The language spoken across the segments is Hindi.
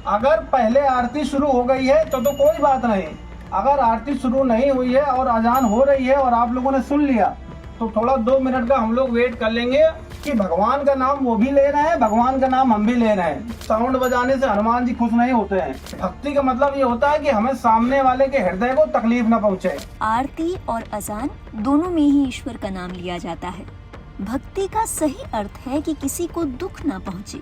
अगर पहले आरती शुरू हो गई है तो कोई बात नहीं। अगर आरती शुरू नहीं हुई है और अजान हो रही है और आप लोगों ने सुन लिया तो थोड़ा 2 मिनट का हम लोग वेट कर लेंगे कि भगवान का नाम वो भी ले रहे हैं, भगवान का नाम हम भी ले रहे हैं। साउंड बजाने से हनुमान जी खुश नहीं होते हैं। भक्ति का मतलब ये होता है कि हमें सामने वाले के हृदय को तकलीफ न पहुंचे। आरती और अजान दोनों में ही ईश्वर का नाम लिया जाता है। भक्ति का सही अर्थ है कि किसी को दुख ना पहुंचे।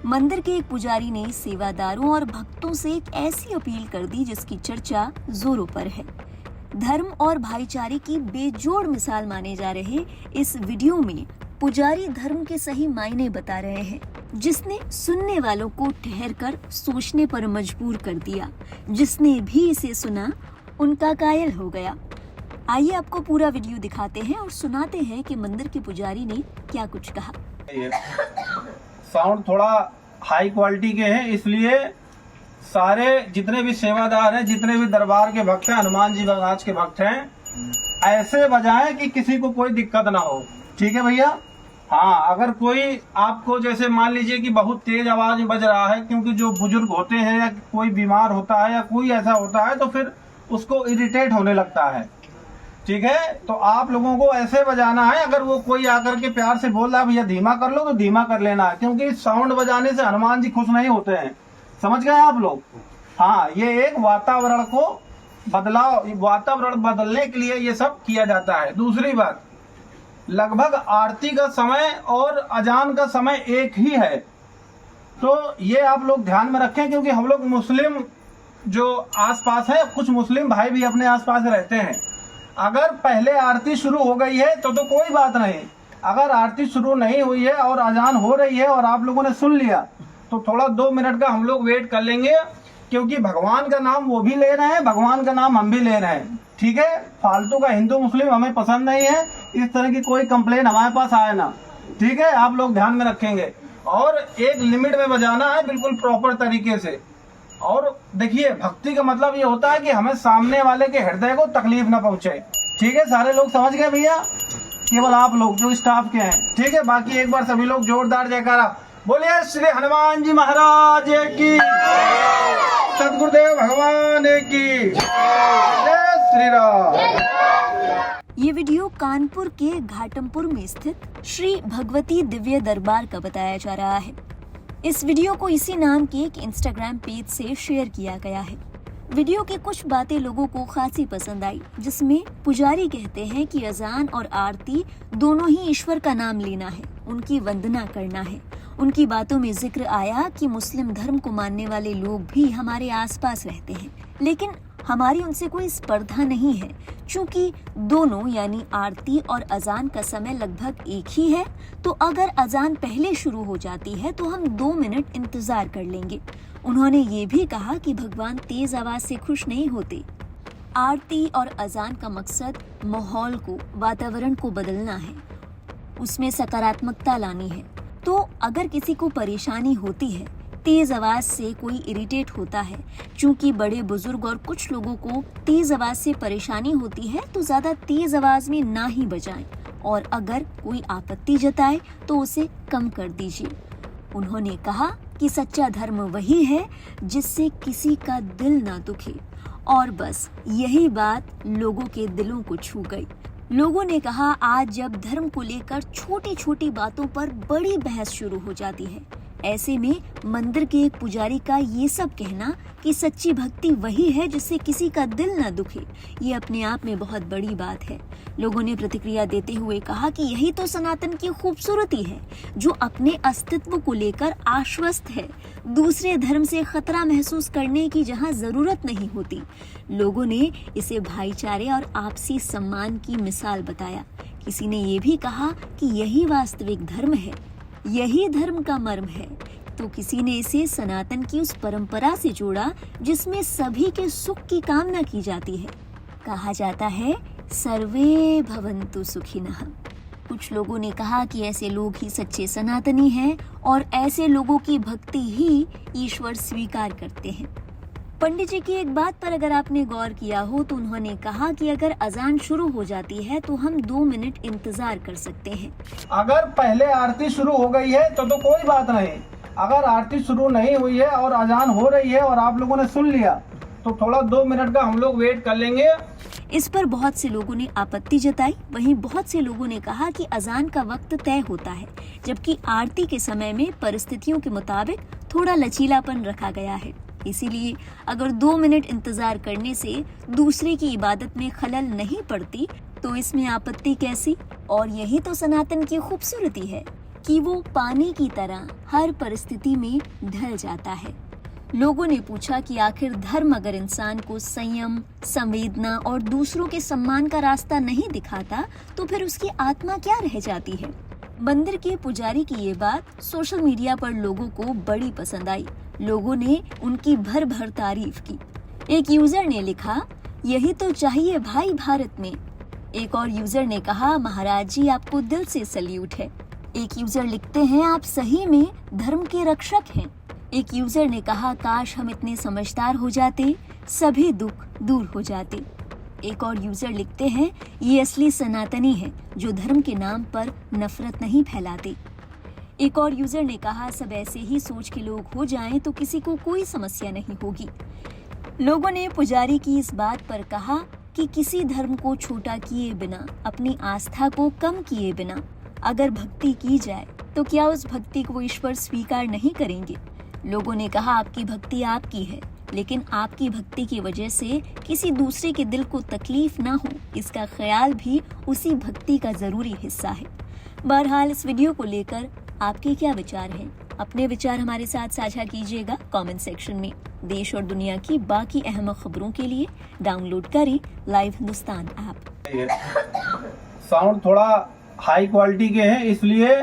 मंदिर के एक पुजारी ने सेवादारों और भक्तों से एक ऐसी अपील कर दी जिसकी चर्चा जोरों पर है। धर्म और भाईचारे की बेजोड़ मिसाल माने जा रहे इस वीडियो में पुजारी धर्म के सही मायने बता रहे हैं, जिसने सुनने वालों को ठहर कर सोचने पर मजबूर कर दिया। जिसने भी इसे सुना उनका कायल हो गया। आइए आपको पूरा वीडियो दिखाते हैं और सुनाते हैं कि मंदिर के पुजारी ने क्या कुछ कहा। साउंड थोड़ा हाई क्वालिटी के हैं, इसलिए सारे जितने भी सेवादार हैं, जितने भी दरबार के भक्त हैं, हनुमान जी महाराज के भक्त हैं, ऐसे बजाएं कि किसी को कोई दिक्कत ना हो। ठीक है भैया? हाँ, अगर कोई आपको जैसे मान लीजिए कि बहुत तेज आवाज में बज रहा है, क्योंकि जो बुजुर्ग होते हैं या कोई बीमार होता है या कोई ऐसा होता है तो फिर उसको इरिटेट होने लगता है। ठीक है? तो आप लोगों को ऐसे बजाना है। अगर वो कोई आकर के प्यार से बोल रहा है भैया धीमा कर लो तो धीमा कर लेना है, क्योंकि साउंड बजाने से हनुमान जी खुश नहीं होते हैं। समझ गए आप लोग? हाँ, ये एक वातावरण को वातावरण बदलने के लिए ये सब किया जाता है। दूसरी बात, लगभग आरती का समय और अजान का समय एक ही है, तो ये आप लोग ध्यान में रखें, क्योंकि हम लोग मुस्लिम जो आसपास है, कुछ मुस्लिम भाई भी अपने आसपास रहते हैं। अगर पहले आरती शुरू हो गई है तो कोई बात नहीं। अगर आरती शुरू नहीं हुई है और अजान हो रही है और आप लोगों ने सुन लिया तो थोड़ा 2 मिनट का हम लोग वेट कर लेंगे, क्योंकि भगवान का नाम वो भी ले रहे हैं, भगवान का नाम हम भी ले रहे हैं। ठीक है? फालतू का हिंदू मुस्लिम हमें पसंद नहीं है। इस तरह की कोई कंप्लेन हमारे पास आए ना। ठीक है? आप लोग ध्यान में रखेंगे और एक लिमिट में बजाना है, बिल्कुल प्रॉपर तरीके से। और देखिए, भक्ति का मतलब ये होता है कि हमें सामने वाले के हृदय को तकलीफ ना पहुंचे। ठीक है? सारे लोग समझ गए भैया? केवल आप लोग जो स्टाफ के हैं। ठीक है? बाकी एक बार सभी लोग जोरदार जयकारा बोलिए श्री हनुमान जी महाराज की, सदगुरुदेव भगवान की, जय श्री राम। ये वीडियो कानपुर के घाटमपुर में स्थित श्री भगवती दिव्य दरबार का बताया जा रहा है। इस वीडियो को इसी नाम के एक इंस्टाग्राम पेज से शेयर किया गया है। वीडियो की कुछ बातें लोगों को खासी पसंद आई, जिसमें पुजारी कहते हैं कि अजान और आरती दोनों ही ईश्वर का नाम लेना है, उनकी वंदना करना है। उनकी बातों में जिक्र आया कि मुस्लिम धर्म को मानने वाले लोग भी हमारे आसपास रहते हैं, लेकिन हमारी उनसे कोई स्पर्धा नहीं है, चूंकि दोनों यानी आरती और अजान का समय लगभग एक ही है। तो अगर अजान पहले शुरू हो जाती है तो हम 2 मिनट इंतजार कर लेंगे। उन्होंने ये भी कहा कि भगवान तेज आवाज से खुश नहीं होते। आरती और अजान का मकसद माहौल को, वातावरण को बदलना है, उसमें सकारात्मकता लानी है। तो अगर किसी को परेशानी होती है, तेज आवाज से कोई इरिटेट होता है, चूंकि बड़े बुजुर्ग और कुछ लोगों को तेज आवाज से परेशानी होती है, तो ज्यादा तेज आवाज में ना ही बजाएं, और अगर कोई आपत्ति जताए तो उसे कम कर दीजिए। उन्होंने कहा कि सच्चा धर्म वही है जिससे किसी का दिल ना दुखे, और बस यही बात लोगों के दिलों को छू गई। लोगों ने कहा, आज जब धर्म को लेकर छोटी छोटी बातों पर बड़ी बहस शुरू हो जाती है, ऐसे में मंदिर के एक पुजारी का ये सब कहना कि सच्ची भक्ति वही है जिससे किसी का दिल न दुखे, ये अपने आप में बहुत बड़ी बात है। लोगों ने प्रतिक्रिया देते हुए कहा कि यही तो सनातन की खूबसूरती है, जो अपने अस्तित्व को लेकर आश्वस्त है, दूसरे धर्म से खतरा महसूस करने की जहां जरूरत नहीं होती। लोगों ने इसे भाईचारे और आपसी सम्मान की मिसाल बताया। किसी ने ये भी कहा कि यही वास्तविक धर्म है, यही धर्म का मर्म है। तो किसी ने इसे सनातन की उस परंपरा से जोड़ा जिसमें सभी के सुख की कामना की जाती है। कहा जाता है, सर्वे भवन्तु सुखिनः। कुछ लोगों ने कहा कि ऐसे लोग ही सच्चे सनातनी हैं और ऐसे लोगों की भक्ति ही ईश्वर स्वीकार करते हैं। पंडित जी की एक बात पर अगर आपने गौर किया हो तो उन्होंने कहा कि अगर अजान शुरू हो जाती है तो हम 2 मिनट इंतजार कर सकते हैं। अगर पहले आरती शुरू हो गई है तो कोई बात नहीं। अगर आरती शुरू नहीं हुई है और अजान हो रही है और आप लोगों ने सुन लिया तो थोड़ा 2 मिनट का हम लोग वेट कर लेंगे। इस पर बहुत से लोगों ने आपत्ति जताई। वहीं बहुत से लोगों ने कहा कि अजान का वक्त तय होता है, जबकि आरती के समय में परिस्थितियों के मुताबिक थोड़ा लचीलापन रखा गया है। इसीलिए अगर 2 मिनट इंतजार करने से दूसरे की इबादत में खलल नहीं पड़ती तो इसमें आपत्ति कैसी। और यही तो सनातन की खूबसूरती है कि वो पानी की तरह हर परिस्थिति में ढल जाता है। लोगों ने पूछा कि आखिर धर्म अगर इंसान को संयम, संवेदना और दूसरों के सम्मान का रास्ता नहीं दिखाता तो फिर उसकी आत्मा क्या रह जाती है। मंदिर के पुजारी की ये बात सोशल मीडिया पर लोगों को बड़ी पसंद आई। लोगों ने उनकी भर भर तारीफ की। एक यूजर ने लिखा, यही तो चाहिए भाई भारत में। एक और यूजर ने कहा, महाराज जी आपको दिल से सल्यूट है। एक यूजर लिखते हैं, आप सही में धर्म के रक्षक हैं। एक यूजर ने कहा, काश हम इतने समझदार हो जाते, सभी दुख दूर हो जाते। एक और यूजर लिखते हैं, ये असली सनातनी है जो धर्म के नाम पर नफरत नहीं फैलाते। एक और यूजर ने कहा, सब ऐसे ही सोच के लोग हो जाएं तो किसी को कोई समस्या नहीं होगी। लोगों ने पुजारी की इस बात पर कहा कि किसी धर्म को छोटा किए बिना, अपनी आस्था को कम किए बिना अगर भक्ति की जाए तो क्या उस भक्ति को ईश्वर स्वीकार नहीं करेंगे। लोगों ने कहा, आपकी भक्ति आपकी है, लेकिन आपकी भक्ति की वजह से किसी दूसरे के दिल को तकलीफ ना हो, इसका ख्याल भी उसी भक्ति का जरूरी हिस्सा है। बहरहाल इस वीडियो को लेकर आपके क्या विचार हैं? अपने विचार हमारे साथ साझा कीजिएगा कमेंट सेक्शन में। देश और दुनिया की बाकी अहम खबरों के लिए डाउनलोड करें लाइव हिंदुस्तान ऐप। साउंड थोड़ा हाई क्वालिटी के हैं, इसलिए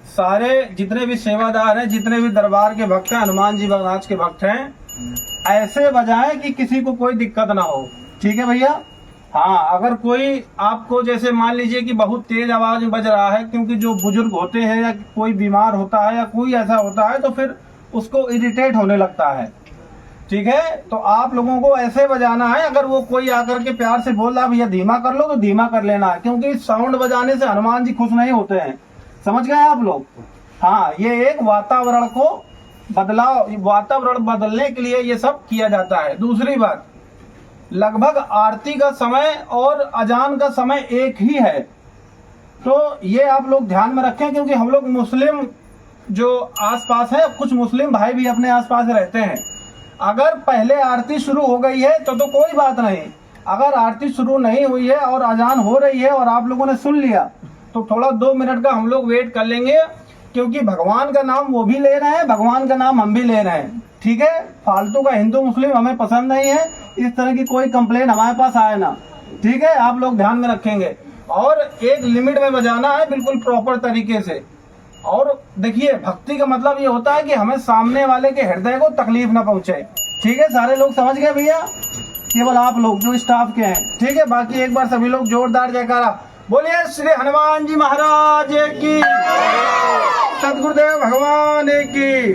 सारे जितने भी सेवादार हैं, जितने भी दरबार के भक्त हैं, हनुमान जी महाराज के भक्त हैं, ऐसे बजाएं कि किसी को कोई दिक्कत ना हो। ठीक है भैया? हाँ, अगर कोई आपको जैसे मान लीजिए कि बहुत तेज आवाज में बज रहा है, क्योंकि जो बुजुर्ग होते हैं या कोई बीमार होता है या कोई ऐसा होता है तो फिर उसको इरिटेट होने लगता है। ठीक है, तो आप लोगों को ऐसे बजाना है। अगर वो कोई आकर के प्यार से बोल रहा भैया धीमा कर लो तो धीमा कर लेना है, क्योंकि साउंड बजाने से हनुमान जी खुश नहीं होते हैं। समझ गए आप लोग? हाँ, ये एक वातावरण को वातावरण बदलने के लिए ये सब किया जाता है। दूसरी बात, लगभग आरती का समय और अजान का समय एक ही है, तो ये आप लोग ध्यान में रखें, क्योंकि हम लोग मुस्लिम जो आसपास है, कुछ मुस्लिम भाई भी अपने आसपास रहते हैं। अगर पहले आरती शुरू हो गई है तो कोई बात नहीं। अगर आरती शुरू नहीं हुई है और अजान हो रही है और आप लोगों ने सुन लिया तो थोड़ा 2 मिनट का हम लोग वेट कर लेंगे, क्योंकि भगवान का नाम वो भी ले रहे हैं, भगवान का नाम हम भी ले रहे हैं। ठीक है, फालतू का हिंदू मुस्लिम हमें पसंद नहीं है। इस तरह की कोई कंप्लेंट हमारे पास आए ना। ठीक है, आप लोग ध्यान में रखेंगे और एक लिमिट में बजाना है, बिल्कुल प्रॉपर तरीके से। और देखिए, भक्ति का मतलब ये होता है कि हमें सामने वाले के हृदय को तकलीफ ना पहुंचे। ठीक है, सारे लोग समझ गए भैया? केवल आप लोग जो स्टाफ के हैं। ठीक है, बाकी एक बार सभी लोग जोरदार जयकारा बोलिए। श्री हनुमान जी महाराज की, सदगुरुदेव भगवान की।